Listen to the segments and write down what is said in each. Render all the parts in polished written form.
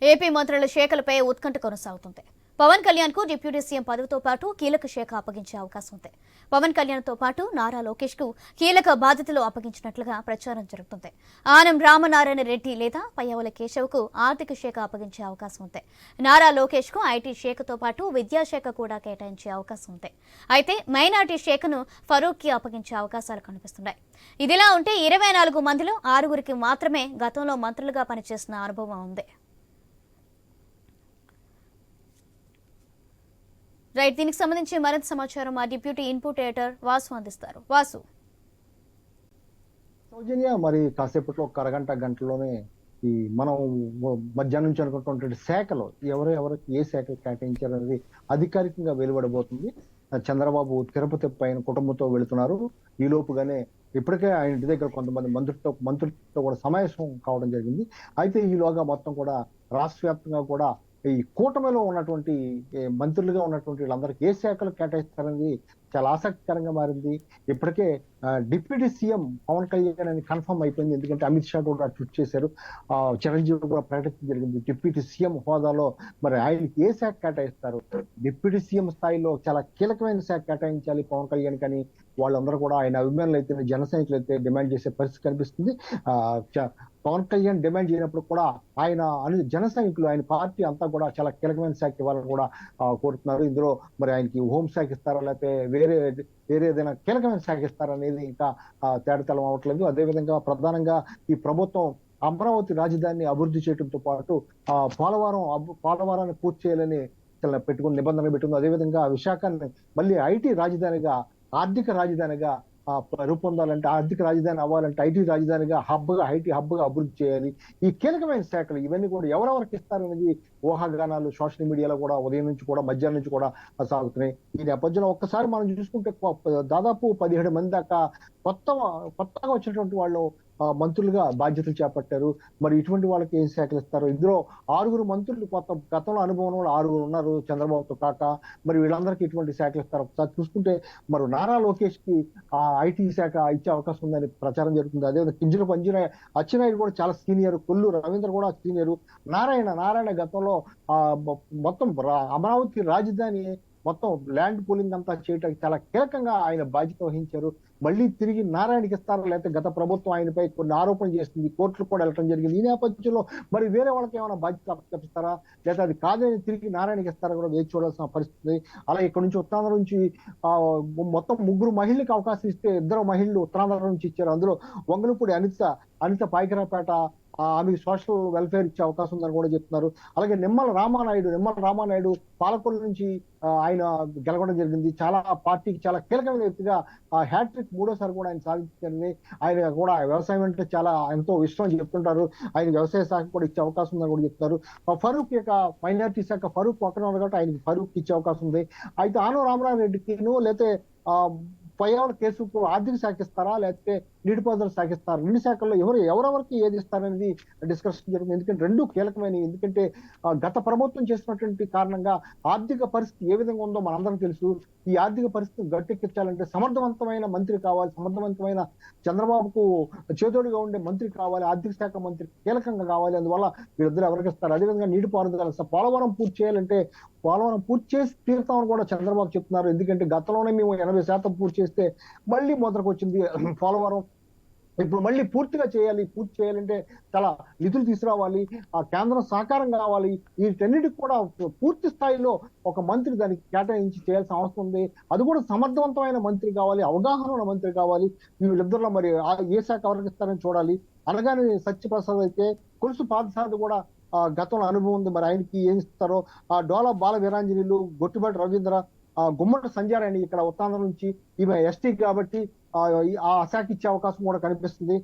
AP మంత్రుల శాఖలపై ఉత్కంఠ కొనసాగుతుంది. పవన్ కళ్యాణ్ కు డిప్యూటీ సీఎం పదవితో పాటు కీలక శాఖ అప్పగించే అవకాశం ఉంది. పవన్ కళ్యాణ్ తో పాటు నారా లోకేష్ కు కీలక బాధ్యతలు అప్పగించినట్లుగా ప్రచారం జరుగుతుంది. ఆనం రామనారాయణ రెడ్డి లేదా పయ్యావుల కేశవ్ కు ఆర్థిక శాఖ అప్పగించే అవకాశం ఉంది. నారా లోకేష్ కు ఐటీ శాఖతో పాటు విద్యాశాఖ కూడా కేటాయించే అవకాశం ఉంది. అయితే మైనార్టీ శాఖను ఫరూక్ కి అప్పగించే అవకాశాలు కనిపిస్తున్నాయి. ఇదిలా ఉంటే 24 మందిలో 6 మాత్రమే గతంలో మంత్రులుగా పనిచేసిన అనుభవం ఉంది. రైట్, దీనికి సంబంధించి మరింత సమాచారం మా డిప్యూటీ ఇన్పుట్ ఎడిటర్ వాసు అందిస్తారు. వాసు, సౌజన్య, మరి కాసేపట్లో ఒక గంటలోనే ఈ మనం మధ్యాహ్నం నుంచి అనుకున్నటువంటి శాఖలో ఎవరికి ఏ శాఖ కేటాయించారనేది అధికారికంగా వెలువడబోతుంది. చంద్రబాబు తిరుపతి పైన కుటుంబంతో వెళుతున్నారు. ఈ లోపుగానే ఇప్పటికే ఆయన ఇంటి దగ్గర కొంతమంది మంత్రులతో కూడా సమావేశం కావడం జరిగింది. అయితే ఈలోగా మొత్తం కూడా రాష్ట్ర వ్యాప్తంగా కూడా ఈ కూటమిలో ఉన్నటువంటి మంత్రులుగా ఉన్నటువంటి వీళ్ళందరికీ ఏ శాఖలు కేటాయిస్తారనేది చాలా ఆసక్తికరంగా మారింది. ఇప్పటికే డిప్యూటీ సీఎం పవన్ కళ్యాణ్ అని కన్ఫర్మ్ అయిపోయింది. ఎందుకంటే అమిత్ షా కూడా ట్వీట్ చేశారు. చిరంజీవి కూడా ప్రకటించడం జరిగింది. డిప్యూటీ సీఎం హోదాలో మరి ఆయనకి ఏ శాఖ కేటాయిస్తారు, డిప్యూటీ సీఎం స్థాయిలో చాలా కీలకమైన శాఖ కేటాయించాలి పవన్ కళ్యాణ్ కానీ వాళ్ళందరూ కూడా ఆయన అభిమానులు అయితే జన సైనికులు అయితే డిమాండ్ చేసే పరిస్థితి కనిపిస్తుంది. పవన్ కళ్యాణ్ డిమాండ్ చేయనప్పుడు కూడా ఆయన జన సైనికులు ఆయన పార్టీ అంతా కూడా చాలా కీలకమైన శాఖ ఇవ్వాలని కూడా కోరుతున్నారు. ఇందులో మరి ఆయనకి హోంశాఖ ఇస్తారా లేకపోతే వేరే ఏదైనా కీలకమైన శాఖ ఇస్తారనేది ఇంకా తేడతలం అవ్వట్లేదు. అదేవిధంగా ప్రధానంగా ఈ ప్రభుత్వం అమరావతి రాజధానిని అభివృద్ధి చేయడంతో పాటు పోలవరాన్ని పూర్తి చేయాలని పెట్టుకుని నిబంధనలు పెట్టుకుంది. అదేవిధంగా విశాఖని మళ్ళీ ఐటీ రాజధానిగా, ఆర్థిక రాజధానిగా రూపొందాలంటే, ఆర్థిక రాజధాని అవ్వాలంటే ఐటీ రాజధానిగా ఐటీ హబ్గా అభివృద్ధి చేయాలి. ఈ కీలకమైన శాఖలు ఇవన్నీ కూడా ఎవరెవరికి ఇస్తారనేది ఊహాగానాలు సోషల్ మీడియాలో కూడా ఉదయం నుంచి కూడా మధ్యాహ్నం నుంచి కూడా సాగుతున్నాయి. ఈ నేపథ్యంలో ఒక్కసారి మనం చూసుకుంటే దాదాపు 17 మంది దాకా కొత్తగా వచ్చినటువంటి వాళ్ళు మంత్రులుగా బాధ్యతలు చేపట్టారు. మరి ఇటువంటి వాళ్ళకి ఏం శాఖలు ఇస్తారు? ఇందులో 6 మంత్రులు గతంలో అనుభవం వాళ్ళు 6 ఉన్నారు చంద్రబాబుతో కాక. మరి వీళ్ళందరికీ ఇటువంటి శాఖలు ఇస్తారు? ఒకసారి చూసుకుంటే మరి నారా లోకేష్ కి ఐటీ శాఖ ఇచ్చే అవకాశం ఉందని ప్రచారం జరుగుతుంది. అదేవిధంగా కింజరపు అచ్చెన్నాయుడు కూడా చాలా సీనియర్, కొల్లు రవీంద్ర కూడా సీనియర్, నారాయణ గతంలో మొత్తం అమరావతి రాజధాని మొత్తం ల్యాండ్ పూలింగ్ అంతా చేయడానికి చాలా కీలకంగా ఆయన బాధ్యత వహించారు. మళ్ళీ తిరిగి నారాయణకి ఇస్తారా లేకపోతే గత ప్రభుత్వం ఆయనపై కొన్ని ఆరోపణలు చేస్తుంది, కోర్టులు కూడా వెళ్ళడం జరిగింది. ఈ నేపథ్యంలో మరి వేరే వాళ్ళకి ఏమైనా బాధ్యత అప్పగిస్తారా లేదా అది కాదని తిరిగి నారాయణకి ఇస్తారా కూడా వేచి చూడాల్సిన పరిస్థితి. అలా ఇక్కడ నుంచి ఉత్తరాంధ్ర నుంచి మొత్తం 3 మహిళలకు అవకాశం ఇస్తే 2 మహిళలు ఉత్తరాంధ్ర నుంచి ఇచ్చారు. అందులో వంగలపూడి అనిత పాయకరాపేట, ఆమెకు సోషల్ వెల్ఫేర్ ఇచ్చే అవకాశం ఉందని కూడా చెప్తున్నారు. అలాగే నిమ్మల రామానాయుడు పాలకొల్లు నుంచి ఆయన గెలవడం జరిగింది. చాలా పార్టీకి చాలా కీలకమైన వ్యక్తిగా హ్యాట్రిక్ 3వ సారి కూడా ఆయన సాధించారని, ఆయన కూడా వ్యవసాయం అంటే చాలా ఎంతో ఇష్టం అని చెప్తుంటారు. ఆయన వ్యవసాయ శాఖ కూడా ఇచ్చే అవకాశం ఉందని కూడా చెప్తారు. ఫరూక్ యొక్క మైనారిటీ శాఖ ఫరూక్ పక్కన ఉంది కాబట్టి ఆయనకి ఫరూక్ ఇచ్చే అవకాశం ఉంది. అయితే ఆనం రామనారాయణరెడ్డికిను లేకపోతే పయ్యావుల కేసుకు ఆర్థిక శాఖ ఇస్తారా లేకపోతే నీటిపారుదల శాఖ ఇస్తారా? 2 శాఖల్లో ఎవరెవరికి ఏది ఇస్తారనేది డిస్కషన్ జరుగుతుంది. ఎందుకంటే 2 కీలకమైనవి. ఎందుకంటే గత ప్రభుత్వం చేసినటువంటి కారణంగా ఆర్థిక పరిస్థితి ఏ విధంగా ఉందో మనందరం తెలుసు. ఈ ఆర్థిక పరిస్థితిని గట్టెక్కించాలంటే సమర్థవంతమైన మంత్రి కావాలి, సమర్థవంతమైన చంద్రబాబుకు చేదోడుగా ఉండే మంత్రి కావాలి, ఆర్థిక శాఖ మంత్రి కీలకంగా కావాలి. అందువల్ల వీళ్ళిద్దరు ఎవరికి ఇస్తారు? అదేవిధంగా నీటిపారుదల పోలవరం పూర్తి చేయాలంటే పోలవరం పూర్తి చేసి తీరుతామని కూడా చంద్రబాబు చెప్తున్నారు. ఎందుకంటే గతంలోనే మేము 80% పూర్తి చేస్తే మళ్ళీ మొదలకు వచ్చింది పోలవరం. ఇప్పుడు మళ్ళీ పూర్తి చేయాలంటే చాలా నిధులు తీసుకురావాలి, ఆ కేంద్రం సహకారం కావాలి. వీటన్నిటికి కూడా పూర్తి స్థాయిలో ఒక మంత్రి దానికి కేటాయించి చేయాల్సిన అవసరం ఉంది. అది కూడా సమర్థవంతమైన మంత్రి కావాలి, అవగాహన ఉన్న మంత్రి కావాలి. వీళ్ళిద్దరిలో మరి ఏ శాఖ ఎవరికి ఇస్తారని చూడాలి. అనగానే సత్యప్రసాద్ అయితే కొలుసు పాదసారథి కూడా గతంలో అనుభవం ఉంది. మరి ఆయనకి ఏం ఇస్తారో. డోలా బాల వీరాంజనేయులు, గొట్టిపాటి రవీంద్ర, గుమ్మట సంజారాణి ఇక్కడ ఉత్తరాంధ్ర నుంచి, ఈమె ఎస్టీ కాబట్టి ఆ శాఖ ఇచ్చే అవకాశం కూడా కనిపిస్తుంది.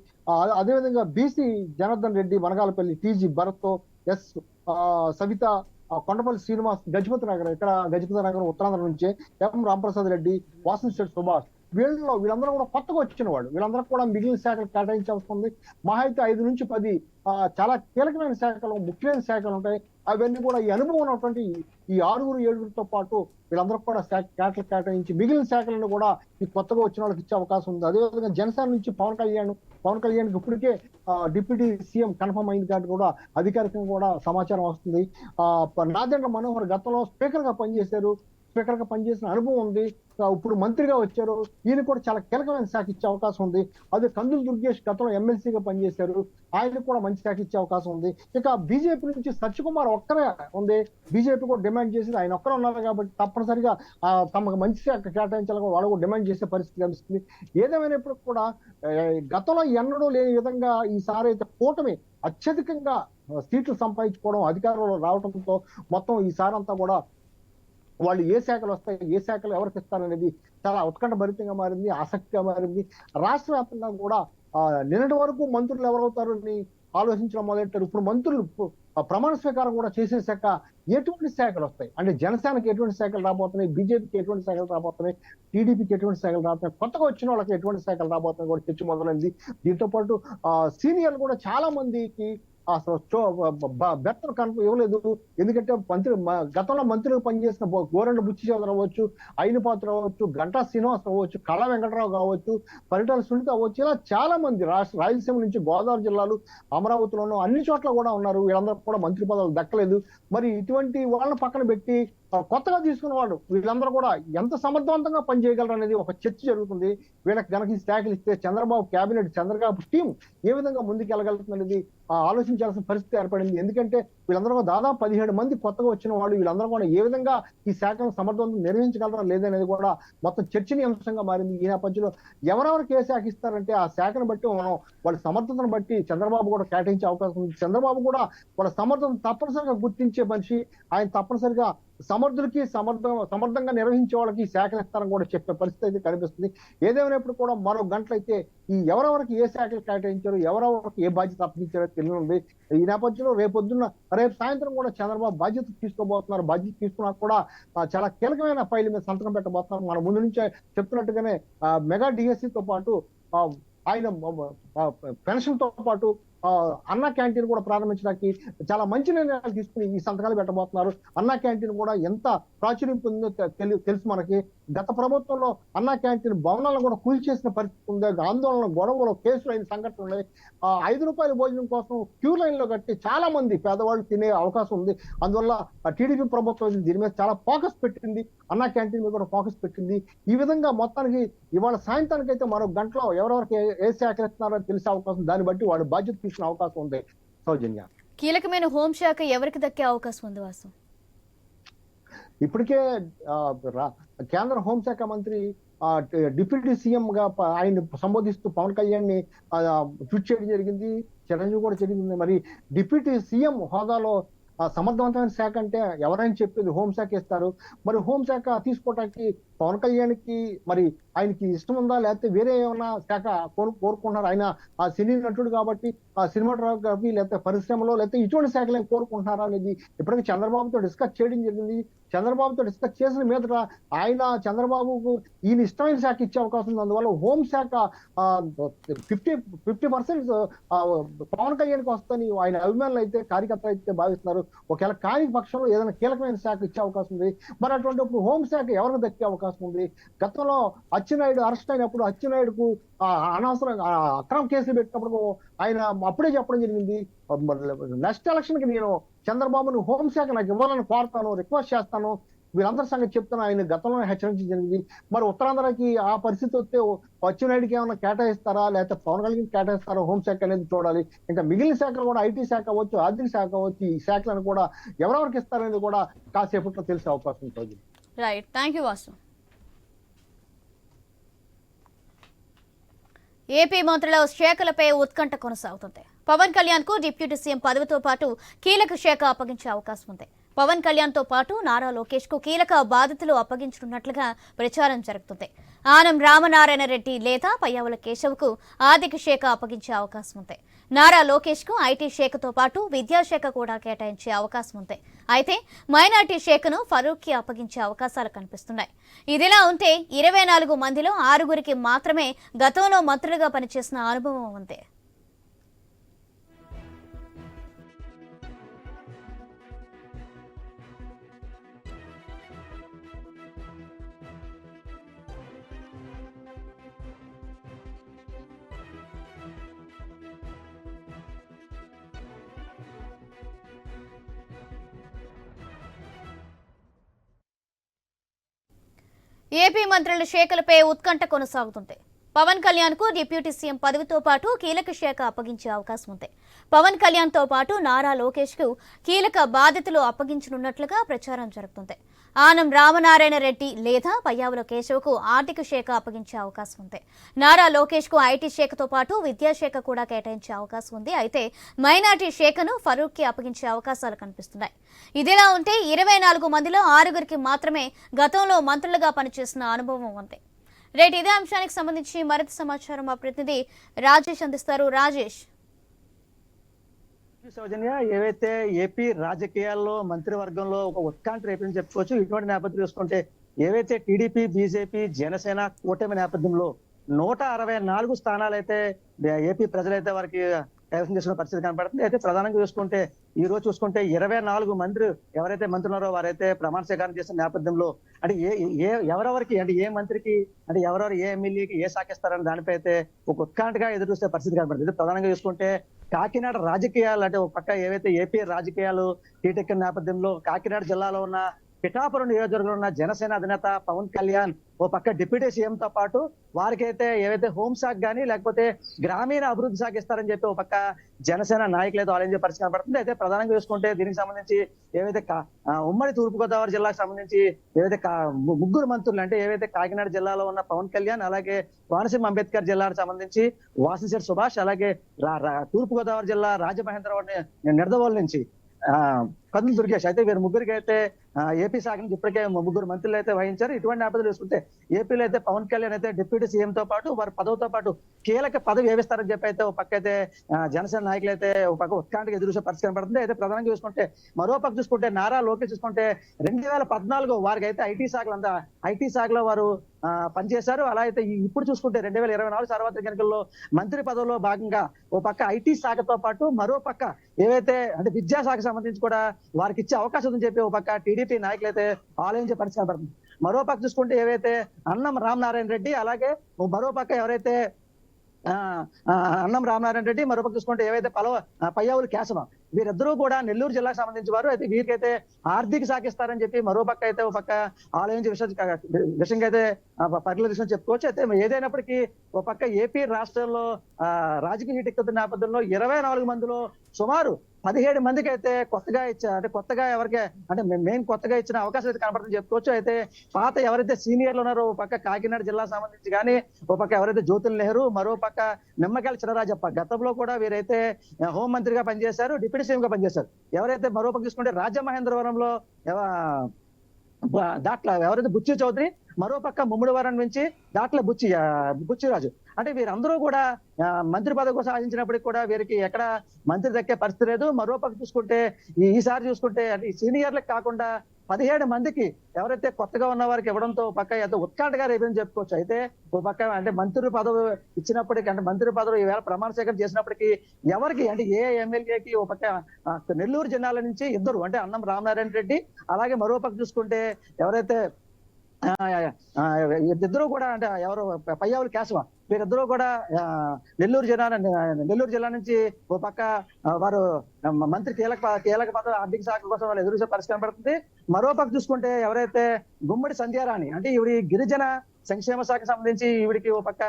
అదేవిధంగా బీసీ జనార్దన్ రెడ్డి, వనగాలపల్లి, టీజీ భరత్, ఎస్ సవిత, కొండపల్లి శ్రీనివాస్, గజపతి నగరం ఉత్తరాంధ్ర నుంచే, ఎం రాంప్రసాద్ రెడ్డి, వాసంశెట్టి సుభాష్ వీళ్ళందరూ కూడా కొత్తగా వచ్చిన వాళ్ళు, వీళ్ళందరూ కూడా మిగిలిన శాఖలు కేటాయించాల్సి ఉంది. మహా అయితే 5 నుంచి 10 చాలా కీలకమైన శాఖలు, ముఖ్యమైన శాఖలు ఉంటాయి. అవన్నీ కూడా ఈ అనుభవం ఉన్నటువంటి ఈ 6-7తో పాటు వీళ్ళందరూ కూడా శాఖలు కేటాయించి మిగిలిన శాఖలను కూడా ఈ కొత్తగా వచ్చిన వాళ్ళకి ఇచ్చే అవకాశం ఉంది. అదేవిధంగా జనసేన నుంచి పవన్ కళ్యాణ్కి ఇప్పటికే డిప్యూటీ సీఎం కన్ఫర్మ్ అయింది కాబట్టి కూడా అధికారికంగా కూడా సమాచారం వస్తుంది. నాదెండ్ల మనోహర్ గతంలో స్పీకర్ గా పనిచేసిన అనుభవం ఉంది. ఇప్పుడు మంత్రిగా వచ్చారు. ఈయన కూడా చాలా కీలకమైన శాఖ ఇచ్చే అవకాశం ఉంది. అదే కందులు దుర్గేష్ గతంలో ఎమ్మెల్సీగా పనిచేశారు. ఆయనకు కూడా మంచి శాఖ ఇచ్చే అవకాశం ఉంది. ఇక బీజేపీ నుంచి సత్యకుమార్ ఒక్కరే ఉంది. బీజేపీ కూడా డిమాండ్ చేసింది, ఆయన ఒక్కరే ఉన్నారు కాబట్టి తప్పనిసరిగా తమకు మంచి శాఖ కేటాయించాలని వాళ్ళు కూడా డిమాండ్ చేసే పరిస్థితి కనిపిస్తుంది. ఏదేమైనప్పుడు కూడా గతంలో ఎన్నడూ లేని విధంగా ఈసారి అయితే కూటమి అత్యధికంగా సీట్లు సంపాదించుకోవడం, అధికారంలో రావడంతో మొత్తం ఈసారి అంతా కూడా వాళ్ళు ఏ శాఖలు వస్తాయి, ఏ శాఖలు ఎవరికి ఇస్తారనేది చాలా ఉత్కంఠ భరితంగా మారింది, ఆసక్తిగా మారింది. రాష్ట్ర వ్యాప్తంగా కూడా నిన్నటి వరకు మంత్రులు ఎవరవుతారు అని ఆలోచించడం మొదలెట్టారు. ఇప్పుడు మంత్రులు ప్రమాణ స్వీకారం కూడా చేసేసాక ఎటువంటి శాఖలు వస్తాయి అంటే జనసేనకి ఎటువంటి శాఖలు రాబోతున్నాయి, బీజేపీకి ఎటువంటి శాఖలు రాబోతున్నాయి, టీడీపీకి ఎటువంటి శాఖలు రాబోతున్నాయి, కొత్తగా వచ్చిన వాళ్ళకి ఎటువంటి శాఖలు రాబోతున్నాయి కూడా చర్చ మొదలైంది. దీంతో పాటు సీనియర్లు కూడా చాలా మందికి అసలు బెత్తను ఇవ్వలేదు. ఎందుకంటే గతంలో మంత్రులు పనిచేసిన గోరెండ బుచ్చి చౌదరి అవ్వచ్చు, అయినపాత్ర అవ్వచ్చు, గంటా శ్రీనివాస్ అవ్వచ్చు, కళా వెంకటరావు కావచ్చు, పరిటాల సునీత అవ్వచ్చు, ఇలా చాలా మంది రాయలసీమ నుంచి గోదావరి జిల్లాలు, అమరావతిలోనూ అన్ని చోట్ల కూడా ఉన్నారు. వీళ్ళందరూ కూడా మంత్రి పదవులు దక్కలేదు. మరి ఇటువంటి వాళ్ళని పక్కన పెట్టి కొత్తగా తీసుకున్న వాళ్ళు వీళ్ళందరూ కూడా ఎంత సమర్థవంతంగా పనిచేయగలరు అనేది ఒక చర్చ జరుగుతుంది. వీళ్ళకి గనక ఈ శాఖలు ఇస్తే చంద్రబాబు క్యాబినెట్, చంద్రబాబు టీం ఏ విధంగా ముందుకు వెళ్ళగలుగుతుంది అనేది ఆలోచించాల్సిన పరిస్థితి ఏర్పడింది. ఎందుకంటే వీళ్ళందరూ దాదాపు 17 మంది కొత్తగా వచ్చిన వాళ్ళు, వీళ్ళందరూ కూడా ఏ విధంగా ఈ శాఖను సమర్థవంతంగా నిర్వహించగలరా లేదనేది కూడా మొత్తం చర్చనీయాంశంగా మారింది. ఈ నేపథ్యంలో ఎవరెవరికి ఏ శాఖ ఇస్తారంటే ఆ శాఖను బట్టి మనం వాళ్ళ సమర్థతను బట్టి చంద్రబాబు కూడా కేటాయించే అవకాశం ఉంది. చంద్రబాబు కూడా వాళ్ళ సమర్థతను తప్పనిసరిగా గుర్తించే మనిషి. ఆయన తప్పనిసరిగా సమర్థులకి సమర్థంగా నిర్వహించే వాళ్ళకి శాఖలు ఇస్తారని కూడా చెప్పే పరిస్థితి అయితే కనిపిస్తుంది. ఏదేమైనప్పుడు కూడా మరో గంటలైతే ఈ ఎవరెవరికి ఏ శాఖలు కేటాయించారు, ఎవరెవరికి ఏ బాధ్యత అప్పగించారో తెలియనుంది. ఈ నేపథ్యంలో రేపు సాయంత్రం కూడా చంద్రబాబు బాధ్యత తీసుకోబోతున్నారు. బాధ్యత తీసుకున్నా కూడా చాలా కీలకమైన ఫైల్ మీద సంతకం పెట్టబోతున్నారు. మన ముందు నుంచే చెప్తున్నట్టుగానే మెగా డిఎస్సితో పాటు ఆయన పెన్షన్ తో పాటు అన్నా క్యాంటీన్ కూడా ప్రారంభించడానికి చాలా మంచి నిర్ణయాలు తీసుకుని ఈ సంతకాలు పెట్టబోతున్నారు. అన్నా క్యాంటీన్ కూడా ఎంత ప్రాచుర్యం పొందిందో తెలుసు మనకి. గత ప్రభుత్వంలో అన్నా క్యాంటీన్ భవనాలను కూడా కూల్చేసిన పరిస్థితి ఉంది. ఆందోళన, గొడవలు, కేసులు అయిన సంఘటనలు ఉన్నాయి. 5 రూపాయల భోజనం కోసం క్యూ లైన్ లో కట్టి చాలా మంది పేదవాళ్ళు తినే అవకాశం ఉంది. అందువల్ల టీడీపీ ప్రభుత్వం దీని మీద చాలా ఫోకస్ పెట్టింది, అన్నా క్యాంటీన్ మీద కూడా ఫోకస్ పెట్టింది. ఈ విధంగా మొత్తానికి ఇవాళ సాయంత్రానికి అయితే మరో గంటలో ఎవరెవరికి ఏ శాఖలు ఇస్తున్నారో తెలిసే అవకాశం, దాన్ని బట్టి వాడు బాధ్యత తీసుకునే అవకాశం ఉంది. సౌజన్య, కీలకమైన హోంశాఖ ఎవరికి దక్కే అవకాశం ఉంది వాసు? ఇప్పటికే కేంద్ర హోంశాఖ మంత్రి డిప్యూటీ సీఎం గా ఆయన సంబోధిస్తూ పవన్ కళ్యాణ్ ని ట్వీట్ చేయడం జరిగింది. చిరంజీవి కూడా జరిగింది. మరి డిప్యూటీ సీఎం హోదాలో సమర్థవంతమైన శాఖ అంటే ఎవరైనా చెప్పేది హోంశాఖ ఇస్తారు. మరి హోంశాఖ తీసుకోవటానికి పవన్ కళ్యాణ్కి మరి ఆయనకి ఇష్టం ఉందా, లేకపోతే వేరే ఏమైనా శాఖ కోరుకుంటున్నారు? ఆయన ఆ సినీ నటుడు కాబట్టి ఆ సినిమాటోగ్రఫీ లేకపోతే పరిశ్రమలో లేకపోతే ఇటువంటి శాఖలు కోరుకుంటున్నారా అనేది ఇప్పటికీ చంద్రబాబుతో డిస్కస్ చేయడం జరిగింది. చంద్రబాబుతో డిస్కస్ చేసిన మీదట ఆయన చంద్రబాబుకు ఈయన ఇష్టమైన శాఖ ఇచ్చే అవకాశం ఉంది. అందువల్ల హోంశాఖ 50% పవన్ కళ్యాణ్కి వస్తుందని ఆయన అభిమానులు అయితే, కార్యకర్తలు అయితే భావిస్తున్నారు. ఒకవేళ కాని పక్షంలో ఏదైనా కీలకమైన శాఖ ఇచ్చే అవకాశం ఉంది. మరి అటువంటిప్పుడు హోంశాఖ ఎవరికి దక్కే అవకాశం ఉంది? గతంలో అచ్చెన్నాయుడు అరెస్ట్ అయినప్పుడు అచ్చెన్నాయుడుకు అనవసరంగా అక్రమ కేసులు పెట్టినప్పుడు ఆయన అప్పుడే చెప్పడం జరిగింది, నెక్స్ట్ ఎలక్షన్ కి నేను చంద్రబాబును హోంశాఖ నాకు ఇవ్వాలని కోరుతాను, రిక్వెస్ట్ చేస్తాను, వీళ్ళందరి సంగతి చెప్తాను ఆయన గతంలో హెచ్చరించడం జరిగింది. మరి ఉత్తరాంధ్రకి ఆ పరిస్థితి వస్తే అచ్చెన్నాయుడికి ఏమైనా కేటాయిస్తారా, లేకపోతే పవన్ కళ్యాణ్ కేటాయిస్తారా హోంశాఖ అనేది చూడాలి. ఇంకా మిగిలిన శాఖలు కూడా ఐటీ శాఖ అవ్వచ్చు, ఆర్థిక శాఖ అవ్వచ్చు, ఈ శాఖలను కూడా ఎవరెవరికి ఇస్తారనేది కూడా కాసేపట్లో తెలిసే అవకాశం ఉంటుంది. Right, thank you Vasu. AP మంత్రుల శాఖలపై ఉత్కంఠ కొనసాగుతుంది. పవన్ కళ్యాణ్ కు డిప్యూటీ సీఎం పదవితో పాటు కీలక శాఖ అప్పగించే అవకాశం ఉంది. పవన్ కళ్యాణ్ తో పాటు నారా లోకేష్ కు కీలక బాధ్యతలు అప్పగించనున్నట్లుగా ప్రచారం జరుగుతుంది. ఆనం రామనారాయణ రెడ్డి లేదా పయ్యావుల కేశవ్ కు ఆర్థిక శాఖ అప్పగించే అవకాశం ఉంది. నారా లోకేష్ కు ఐటీ శాఖతో పాటు విద్యాశాఖ కూడా కేటాయించే అవకాశం ఉంది. అయితే మైనార్టీ శాఖను ఫరూక్ కి అప్పగించే అవకాశాలు కనిపిస్తున్నాయి. ఇదిలా ఉంటే 24 మందిలో 6గురికి మాత్రమే గతంలో మంత్రులుగా పనిచేసిన అనుభవం ఉంది. ఏపీ మంత్రుల శాఖలపై ఉత్కంఠ కొనసాగుతుంది. పవన్ కళ్యాణ్ కు డిప్యూటీ సీఎం పదవితో పాటు కీలక శాఖ అప్పగించే అవకాశం ఉంది. పవన్ కళ్యాణ్ తో పాటు నారా లోకేష్ కు కీలక బాధ్యతలు అప్పగించనున్నట్లుగా ప్రచారం జరుగుతుంది. ఆనం రామనారాయణ రెడ్డి లేదా పయ్యావుల కేశవకు ఆర్థిక శాఖ అప్పగించే అవకాశం ఉంది. నారా లోకేష్ కు ఐటీ శాఖతో పాటు విద్యాశాఖ కూడా కేటాయించే అవకాశం ఉంది. అయితే మైనార్టీ శాఖను ఫరూక్ కి అప్పగించే అవకాశాలు కనిపిస్తున్నాయి. ఇదిలా ఉంటే 24 మందిలో 6గురికి మాత్రమే గతంలో మంత్రులుగా పనిచేసిన అనుభవం ఉంది. రేట్ ఇదే అంశానికి సంబంధించి మరింత సమాచారం మా ప్రతినిధి రాజేష్ అందిస్తారు. రాజేష్, సౌజన్య, ఏవైతే ఏపీ రాజకీయాల్లో మంత్రివర్గంలో ఒక ఉత్కంఠ రేపని చెప్పుకోవచ్చు. ఇటువంటి నేపథ్యం చూసుకుంటే ఏవైతే టీడీపీ, బీజేపీ, జనసేన కూటమి నేపథ్యంలో 164 స్థానాలు అయితే ఏపీ ప్రజలైతే వారికి కైవసం చేసుకున్న పరిస్థితి కనపడుతుంది. అయితే ప్రధానంగా చూసుకుంటే ఈ రోజు చూసుకుంటే 24 మంత్రి ఎవరైతే మంత్రులున్నారో వారైతే ప్రమాణ స్వీకారం చేసిన నేపథ్యంలో అంటే ఎవరెవరికి అంటే ఏ మంత్రికి అంటే ఎవరెవరు ఏ ఎమ్మెల్యేకి ఏ శాఖ ఇస్తారని దానిపై అయితే ఒక ఉత్కంఠగా ఎదురు చూసే పరిస్థితి కనపడుతుంది. ప్రధానంగా చూసుకుంటే కాకినాడ రాజకీయాలు అంటే ఒక పక్క ఏవైతే ఏపీ రాజకీయాలు టీటెక్కిన నేపథ్యంలో కాకినాడ జిల్లాలో ఉన్న పిఠాపురం నియోజకవర్గంలో ఉన్న జనసేన అధినేత పవన్ కళ్యాణ్ ఓ పక్క డిప్యూటీ సీఎం తో పాటు వారికైతే ఏవైతే హోంశాఖ కానీ లేకపోతే గ్రామీణ అభివృద్ధి శాఖ ఇస్తారని చెప్పి ఒక పక్క జనసేన నాయకులు అయితే ఆలోచించే పరిస్థితి కనబడుతుంది. అయితే ప్రధానంగా చూసుకుంటే దీనికి సంబంధించి ఏవైతే ఉమ్మడి తూర్పుగోదావరి జిల్లాకు సంబంధించి ఏవైతే ముగ్గురు మంత్రులు అంటే ఏవైతే కాకినాడ జిల్లాలో ఉన్న పవన్ కళ్యాణ్, అలాగే కోనసీమ అంబేద్కర్ జిల్లాకు సంబంధించి వాసిశెట్టి సుభాష్, అలాగే తూర్పుగోదావరి జిల్లా రాజమహేంద్రవరం నిడదవోలు నుంచి కందులు దుర్గేష్, అయితే వీరు ముగ్గురికి అయితే ఏపీ శాఖ నుంచి ఇప్పటికే ముగ్గురు మంత్రులు అయితే వహించారు. ఇటువంటి నేపథ్యంలో చూసుకుంటే ఏపీలో అయితే పవన్ కళ్యాణ్ అయితే డిప్యూటీ సీఎం తో పాటు వారి పదవితో పాటు కీలక పదవి ఏవిస్తారని చెప్పి అయితే ఒక పక్క అయితే జనసేన నాయకులు అయితే ఒక పక్క ఉత్కంఠగా ఎదురుసే పరిస్థితి కనబడుతుంది. అయితే ప్రధానంగా చూసుకుంటే మరో పక్క చూసుకుంటే నారా లోకేష్ చూసుకుంటే 2014 వారికి అయితే ఐటీ శాఖలో వారు పనిచేశారు. అలా అయితే ఇప్పుడు చూసుకుంటే 2024 సార్వత్రిక ఎన్నికల్లో మంత్రి పదవిలో భాగంగా ఓ పక్క ఐటీ శాఖతో పాటు మరో పక్క ఏవైతే అంటే విద్యాశాఖకు సంబంధించి కూడా వారికి ఇచ్చే అవకాశం ఉందని చెప్పి ఒక పక్క టీడీపీ నాయకులు అయితే ఆలోచించే పరిస్థితి కనబడుతుంది. మరో పక్క చూసుకుంటే ఏవైతే అన్నం రామనారాయణ రెడ్డి, అలాగే మరో పక్క ఎవరైతే అన్నం రామనారాయణ రెడ్డి, మరొక చూసుకుంటే ఏవైతే పయ్యావులు కేశవ, వీరిద్దరూ కూడా నెల్లూరు జిల్లాకు సంబంధించి వారు. అయితే వీరికైతే ఆర్థిక శాఖ ఇస్తారని చెప్పి మరో పక్క అయితే ఒక పక్క ఆలోచించే విషయంగా అయితే పరిశీలన చెప్పుకోవచ్చు. అయితే ఏదైనప్పటికీ ఒక పక్క ఏపీ రాష్ట్రంలో రాజకీయ హీట్ ఎక్కుతున్న నేపథ్యంలో 24 మందిలో సుమారు 17 మందికి అయితే కొత్తగా అంటే కొత్తగా ఎవరికి అంటే మెయిన్ కొత్తగా ఇచ్చిన అవకాశం అయితే కనబడుతుంది చెప్పుకోవచ్చు. అయితే పాత ఎవరైతే సీనియర్లు ఉన్నారో ఒక పక్క కాకినాడ జిల్లా సంబంధించి కానీ ఒక పక్క ఎవరైతే జ్యోతుల్ నెహ్రూ, మరో పక్క నిమ్మకాయల చినరాజప్ప, గతంలో కూడా వీరైతే హోంమంత్రిగా పనిచేశారు, డిప్యూటీ సీఎం గా పనిచేశారు. ఎవరైతే మరో పక్క చూసుకుంటే రాజమహేంద్రవరంలో దాట్ల ఎవరైతే బుచ్చి చౌదరి, మరో పక్క ముమ్మడివరం నుంచి దాట్ల బుచ్చిరాజు, అంటే వీరందరూ కూడా మంత్రి పదవి కోసం ఆశించినప్పటికీ కూడా వీరికి ఎక్కడ మంత్రి దక్కే పరిస్థితి లేదు. మరో పక్క చూసుకుంటే ఈసారి చూసుకుంటే అంటే ఈ సీనియర్లకు కాకుండా 17 మందికి ఎవరైతే కొత్తగా ఉన్న వారికి ఇవ్వడంతో పక్క ఎంతో ఉత్కంఠగా రేపని చెప్పుకోవచ్చు. అయితే ఓ పక్క అంటే మంత్రి పదవి ఇచ్చినప్పటికీ అంటే మంత్రి పదవి ఈవేళ ప్రమాణ స్వీకారం చేసినప్పటికీ ఎవరికి అంటే ఏ ఎమ్మెల్యేకి ఓ పక్క నెల్లూరు జిల్లాల నుంచి ఇద్దరు అంటే అన్నం రామనారాయణ రెడ్డి, అలాగే మరో పక్క చూసుకుంటే ఎవరైతే ఇద్దరు కూడా అంటే ఎవరు పయ్యావులు కేశవ, వీరిద్దరూ కూడా నెల్లూరు జిల్లా నుంచి ఓ పక్క వారు మంత్రి కీలక పదవి ఆర్థిక శాఖ కోసం వాళ్ళు ఎదురు పరిస్థితి పడుతుంది. మరో పక్క చూసుకుంటే ఎవరైతే గుమ్మడి సంధ్యారాణి అంటే ఈవిడి గిరిజన సంక్షేమ శాఖ సంబంధించి ఈవిడికి ఓ పక్క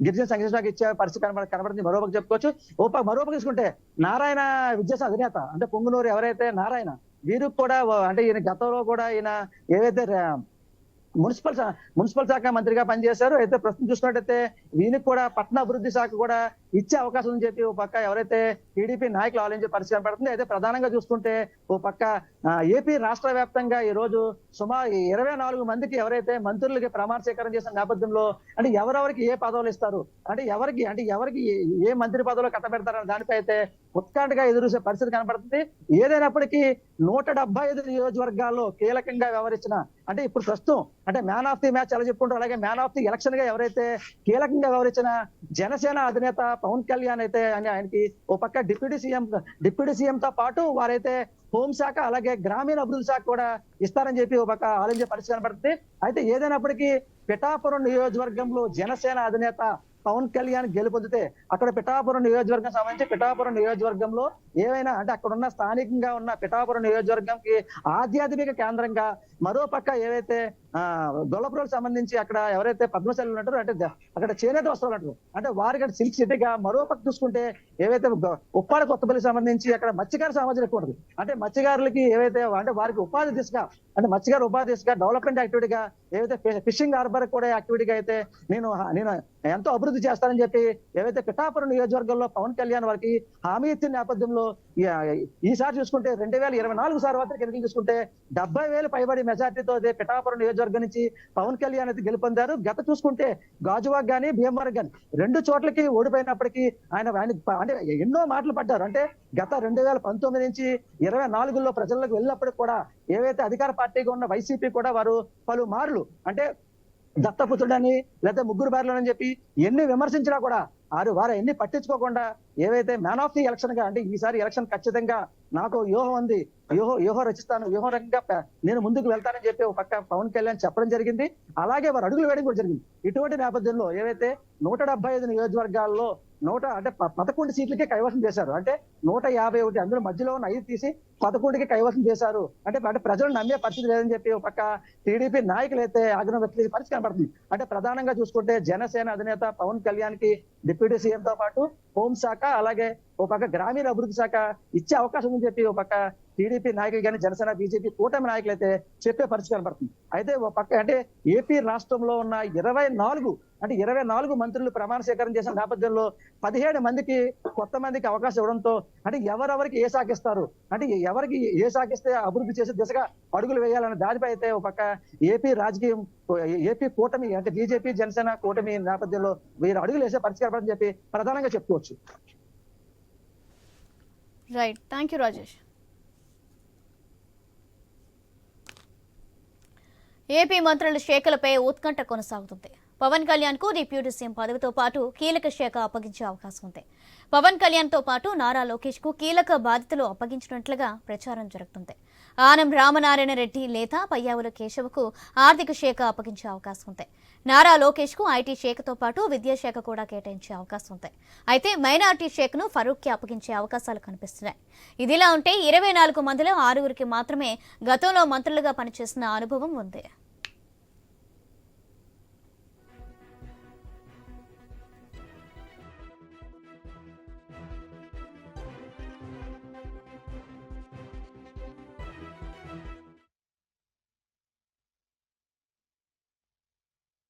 గిరిజన సంక్షేమ శాఖ ఇచ్చే పరిస్థితి కనబడుతుంది. మరో పక్క చెప్పుకోవచ్చు. మరో పక్క చూసుకుంటే నారాయణ విద్యాశాఖ అధినేత అంటే పొంగునూరు ఎవరైతే నారాయణ, వీరికి కూడా అంటే ఈయన గతంలో కూడా ఈయన ఏవైతే మున్సిపల్ శాఖ మంత్రిగా పనిచేశారు. అయితే ప్రస్తుతం చూసుకున్నట్టయితే వీనికి కూడా పట్టణ అభివృద్ధి శాఖ కూడా ఇచ్చే అవకాశం ఉందని చెప్పి ఓ పక్క ఎవరైతే టీడీపీ నాయకులు ఆలోచించే పరిస్థితి కనపడుతుంది. అయితే ప్రధానంగా చూసుకుంటే ఓ పక్క ఏపీ రాష్ట్ర వ్యాప్తంగా ఈ రోజు సుమారు 24 మందికి ఎవరైతే మంత్రులకి ప్రమాణ స్వీకారం చేసిన నేపథ్యంలో అంటే ఎవరెవరికి ఏ పదవులు ఇస్తారు, అంటే ఎవరికి ఏ మంత్రి పదవులు కట్టబెడతారన్న దానిపై అయితే ఉత్కంఠగా ఎదురుసే పరిస్థితి కనపడుతుంది. ఏదైనప్పటికీ 175 నియోజకవర్గాల్లో కీలకంగా వ్యవహరించిన అంటే ఇప్పుడు ప్రస్తుతం అంటే మ్యాన్ ఆఫ్ ది మ్యాచ్ ఎలా చెప్పుకుంటారు, అలాగే మ్యాన్ ఆఫ్ ది ఎలక్షన్ గా ఎవరైతే కీలకంగా వ్యవహరించిన జనసేన అధినేత పవన్ కళ్యాణ్ అయితే ఆయనకి ఓ పక్క డిప్యూటీ సీఎం తో పాటు వారైతే హోంశాఖ అలాగే గ్రామీణ అభివృద్ధి శాఖ కూడా ఇస్తారని చెప్పి ఒక పక్క ఆలోచించే పరిస్థితి కనబడుతుంది. అయితే ఏదైనప్పటికీ పిఠాపురం నియోజకవర్గంలో జనసేన అధినేత పవన్ కళ్యాణ్ గెలుపొందితే అక్కడ పిఠాపురం నియోజకవర్గం సంబంధించి పిఠాపురం నియోజకవర్గంలో ఏవైనా అంటే అక్కడ ఉన్న స్థానికంగా ఉన్న పిఠాపురం నియోజకవర్గంకి ఆధ్యాత్మిక కేంద్రంగా మరో పక్క ఏవైతే గొల్లపురం సంబంధించి అక్కడ ఎవరైతే పద్మశాలి ఉంటారో అంటే అక్కడ చేనేత వస్త్రాలు అంటారు అంటే వారికి సిల్క్ సిటీగా మరో పక్క చూసుకుంటే ఏవైతే ఉప్పాడ కొత్తపల్లి సంబంధించి అక్కడ మత్స్యకార సామాజిక ఎక్కువ ఉంటుంది. అంటే మత్స్యకారులకి ఏవైతే అంటే వారికి ఉపాధి దిశగా అంటే మత్స్యకార ఉపాధి దిశగా డెవలప్మెంట్ యాక్టివిటీగా ఏవైతే ఫిషింగ్ హార్బర్ కూడా యాక్టివిటీగా అయితే నేను ఎంతో అభివృద్ధి చేస్తానని చెప్పి ఏవైతే పిఠాపురం నియోజకవర్గంలో పవన్ కళ్యాణ్ వారికి హామీ ఇచ్చిన నేపథ్యంలో ఈసారి చూసుకుంటే 2024 సార్వత్రిక ఎన్నికలు చూసుకుంటే 70,000 పైబడి మెజార్టీతో పిఠాపురం నియోజకవర్గం నుంచి పవన్ కళ్యాణ్ అయితే గెలుపొందారు. గత చూసుకుంటే గాజువాక్ గానీ భీమవరం గానీ 2 చోట్లకి ఓడిపోయినప్పటికీ ఆయన అంటే ఎన్నో మాటలు పడ్డారు. అంటే గత 2019 నుంచి 24లో ప్రజలకు వెళ్ళినప్పటికి కూడా ఏవైతే అధికార పార్టీగా ఉన్న వైసీపీ కూడా వారు పలు మార్లు అంటే దత్తపుత్రుడని లేదా ముగ్గురు బార్లని చెప్పి ఎన్ని విమర్శించినా కూడా వారు ఎన్ని పట్టించుకోకుండా ఏవైతే మ్యాన్ ఆఫ్ ది ఎలక్షన్ గా అంటే ఈసారి ఎలక్షన్ ఖచ్చితంగా నాకు వ్యూహం ఉంది, వ్యూహం రచిస్తాను, వ్యూహం రంగంగా నేను ముందుకు వెళ్తానని చెప్పి ఒక పక్క పవన్ కళ్యాణ్ చెప్పడం జరిగింది. అలాగే వారు అడుగులు వేయడం కూడా జరిగింది. ఇటువంటి నేపథ్యంలో ఏవైతే 175 నియోజకవర్గాల్లో 11 సీట్లకే కైవసం చేశారు. అంటే 151 అందులో మధ్యలో ఉన్న 5 తీసి 11కి కైవసం చేశారు. అంటే ప్రజలు నమ్మే పరిస్థితి లేదని చెప్పి ఒక పక్క టీడీపీ నాయకులు అయితే ఆగ్రహం వ్యక్తం చేసే పరిస్థితి కనబడుతుంది. అంటే ప్రధానంగా చూసుకుంటే జనసేన అధినేత పవన్ కళ్యాణ్ కి డిప్యూటీ సీఎం తో పాటు హోంశాఖ అలాగే ఒక పక్క గ్రామీణ అభివృద్ధి శాఖ ఇచ్చే అవకాశం ఉందని చెప్పి ఒక పక్క టీడీపీ నాయకులు కానీ జనసేన బీజేపీ కూటమి నాయకులు అయితే చెప్పే పరిస్థితి కనబడుతుంది. అయితే ఒక పక్క అంటే ఏపీ రాష్ట్రంలో ఉన్న 24 మంత్రులు ప్రమాణ స్వీకారం చేసిన నేపథ్యంలో 17 మందికి కొత్త మందికి అవకాశం ఇవ్వడంతో అంటే ఎవరెవరికి ఏ శాఖ ఇస్తారు, అంటే ఎవరికి ఏ శాఖ ఇస్తే అభివృద్ధి చేసే దిశగా అడుగులు వేయాలన్న దానిపై అయితే ఒక పక్క ఏపీ కూటమి అంటే బీజేపీ జనసేన కూటమి నేపథ్యంలో వీరు అడుగులు వేసే పరిస్థితి కనబడని చెప్పి ప్రధానంగా చెప్పుకోవచ్చు. Right, thank you Rajesh. AP మంత్రుల శాఖలపై ఉత్కంఠ కొనసాగుతుంది. పవన్ కళ్యాణ్ కు డిప్యూటీ సీఎం పదవితో పాటు కీలక శాఖ అప్పగించే అవకాశం ఉంది. పవన్ కళ్యాణ్ తో పాటు నారా లోకేష్ కు కీలక బాధ్యతలు అప్పగించినట్లుగా ప్రచారం జరుగుతుంది. ఆనం రామనారాయణ రెడ్డి లేదా పయ్యావుల కేశవకు ఆర్థిక శాఖ అప్పగించే అవకాశం ఉంది. నారా లోకేష్ కు ఐటీ శాఖతో పాటు విద్యాశాఖ కూడా కేటాయించే అవకాశం ఉంది. అయితే మైనార్టీ శాఖను ఫరూక్ కి అప్పగించే అవకాశాలు కనిపిస్తున్నాయి. ఇదిలా ఉంటే 24 మందిలో 6గురికి మాత్రమే గతంలో మంత్రులుగా పనిచేసిన అనుభవం ఉంది.